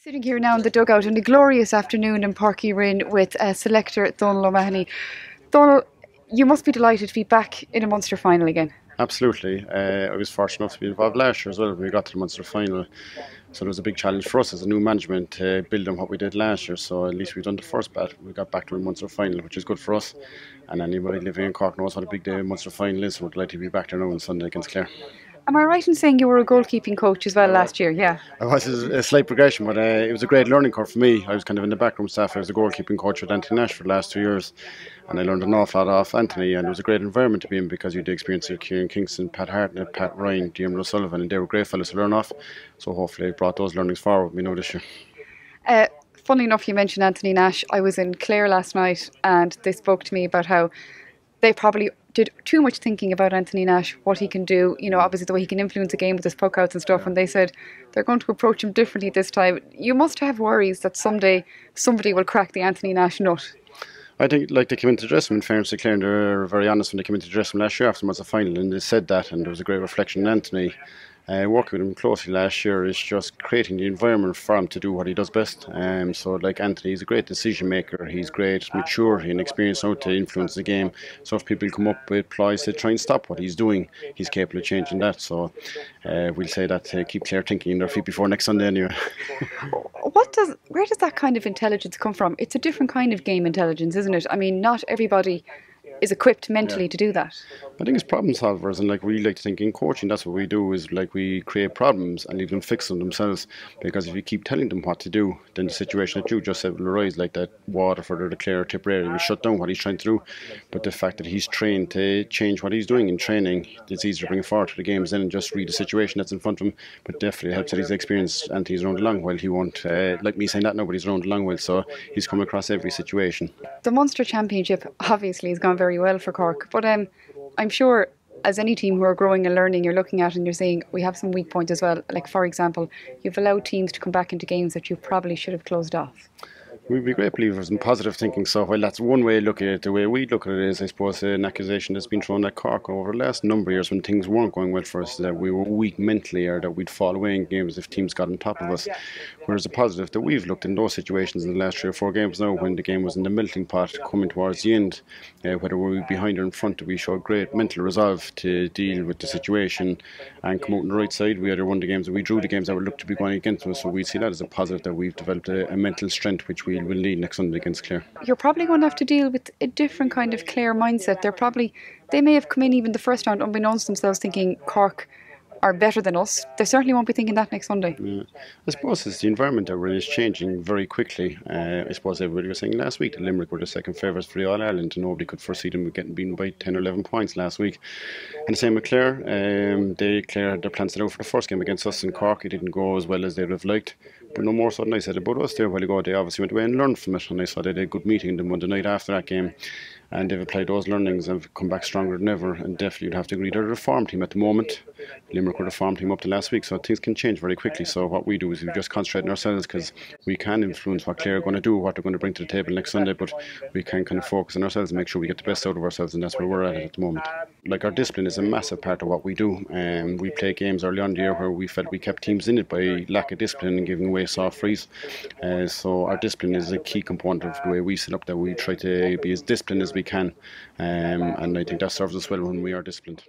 Sitting here now in the dugout on a glorious afternoon in Páirc Uí Rinn with selector Donal O'Mahony. Donal, you must be delighted to be back in a Munster final again. Absolutely. I was fortunate enough to be involved last year as well when we got to the Munster final. So it was a big challenge for us as a new management to build on what we did last year. So at least we've done the first bat. We got back to a Munster final, which is good for us. And anybody living in Cork knows what a big day Munster final is. So we're delighted to be back there now on Sunday against Clare. Am I right in saying you were a goalkeeping coach as well last year? Yeah. I was a slight progression, but it was a great learning curve for me. I was kind of in the backroom staff. I was a goalkeeping coach with Anthony Nash for the last 2 years, and I learned an awful lot off Anthony, and it was a great environment to be in because you had the experience of Kieran Kingston, Pat Hartnett, Pat Ryan, Diarmuid O'Sullivan, and they were great fellas to learn off. So hopefully I brought those learnings forward with me now this year. Funnily enough, you mentioned Anthony Nash. I was in Clare last night and they spoke to me about how they probably did too much thinking about Anthony Nash, what he can do, you know, obviously the way he can influence a game with his puck outs and stuff, and they said they're going to approach him differently this time. You must have worries that someday somebody will crack the Anthony Nash nut. I think they came into the dressing room, in fairness to Clare, and they were very honest when they came into the dressing room last year after the final, and they said that, and there was a great reflection on Anthony. Working with him closely last year is just creating the environment for him to do what he does best. So like Anthony, he's a great decision maker, he's great maturity and experience now to influence the game. So if people come up with ploys to try and stop what he's doing, he's capable of changing that. So we'll say that to keep Clare thinking in their feet before next Sunday anyway. Where does that kind of intelligence come from? It's a different kind of game intelligence, isn't it? I mean, not everybody is equipped mentally to do that. I think it's problem solvers, and we like to think in coaching that's what we do, is we create problems and leave them fix them themselves, because if you keep telling them what to do, then the situation that you just said will arise, like that Waterford or the Clare Tipperary will shut down what he's trying to do. But the fact that he's trained to change what he's doing in training, it's easier to bring it forward to the games then and just read the situation that's in front of him. But definitely helps that he's experienced and he's around the long while. He won't like me saying that now, but he's around the long while, so he's come across every situation. The Munster Championship obviously has gone very well for Cork, but I'm sure as any team who are growing and learning, you're looking at and you're saying we have some weak points as well. Like, for example, you've allowed teams to come back into games that you probably should have closed off. We'd be great believers in positive thinking, so while that's one way of looking at it, the way we look at it is, I suppose, an accusation that's been thrown at Cork over the last number of years when things weren't going well for us, that we were weak mentally or that we'd fall away in games if teams got on top of us. Whereas the positive that we've looked in those situations in the last 3 or 4 games now, when the game was in the melting pot coming towards the end, whether we were behind or in front, we showed great mental resolve to deal with the situation and come out on the right side. We either won the games or we drew the games that would look to be going against us, so we see that as a positive, that we've developed a mental strength which we will need next Sunday against Clare. You're probably going to have to deal with a different kind of Clare mindset. They may have come in even the first round unbeknownst to themselves thinking Cork are better than us. They certainly won't be thinking that next Sunday. Yeah. I suppose it's the environment that really is changing very quickly. I suppose everybody was saying last week that Limerick were the second favourites for the All-Ireland, and nobody could foresee them getting beaten by 10 or 11 points last week. And the same with Clare. Clare had their plans set out for the first game against us in Cork. It didn't go as well as they would have liked. But no more so than I said about us there a while ago. They obviously went away and learned from it, and I saw they had a good meeting the Monday night after that game, and they've applied those learnings and have come back stronger than ever. And definitely you'd have to agree they're a reform team at the moment. Limerick were the farm team up to last week, so things can change very quickly. So what we do is we just concentrate on ourselves, because we can influence what Clare are going to do, what they're going to bring to the table next Sunday, but we can kind of focus on ourselves and make sure we get the best out of ourselves, and that's where we're at the moment. Like, our discipline is a massive part of what we do. We played games early on in the year where we felt we kept teams in it by lack of discipline and giving away soft frees. So our discipline is a key component of the way we set up, that we try to be as disciplined as we can, and I think that serves us well when we are disciplined.